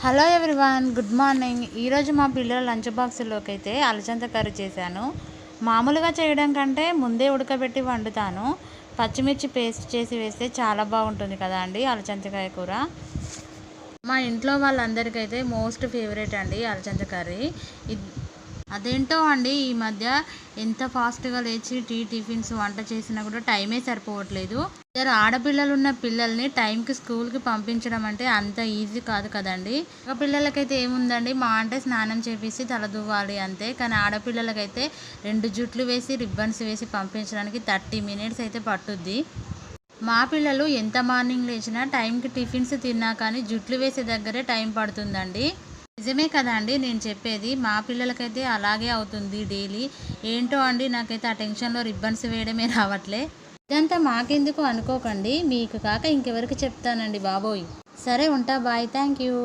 Hello everyone, good morning. ఈరోజు మా పిల్లల లంచ్ బాక్స్లోకి అయితే అలసంద కర్రీ చేశాను. మామూలుగా చేయడం కంటే ముందే ఉడకబెట్టి వండుతాను. పచ్చిమిర్చి పేస్ట్ చేసి వేస్తే చాలా బాగుంటుంది కదా అండి అలసందకాయ కూర. మా ఇంట్లో వాళ్ళందరికైతే మోస్ట్ ఫేవరెట్ అండి అలసంద కర్రీ. అదేంటో అండి ఈ మధ్య ఎంత ఫాస్ట్గా లేచి టిఫిన్స్ వంట చేసినా కూడా టైమే సరిపోవట్లేదు. ఇద్దరు ఆడపిల్లలు ఉన్న పిల్లల్ని టైంకి స్కూల్కి పంపించడం అంటే అంత ఈజీ కాదు కదండి. ఒక పిల్లలకైతే ఏముందండి, మా అంటే స్నానం చేపిసి తలదువ్వాలి అంతే. కానీ ఆడపిల్లలకైతే 2 జుట్లు వేసి రిబ్బన్స్ వేసి పంపించడానికి 30 మినిట్స్ అయితే పట్టుద్ది. మా పిల్లలు ఎంత మార్నింగ్ లేచినా టైంకి టిఫిన్స్ తిన్నా కానీ జుట్లు వేసే దగ్గరే టైం పడుతుందండి. నిజమే కదా అండి నేను చెప్పేది. మా పిల్లలకైతే అలాగే అవుతుంది డైలీ. ఏంటో అండి, నాకైతే ఆ టెన్షన్లో రిబ్బన్స్ వేయడమే రావట్లే. ఇదంతా మాకెందుకు అనుకోకండి, మీకు కాక ఇంకెవరికి చెప్తానండి బాబోయ్. సరే ఉంటా, బాయ్, థ్యాంక్ యూ.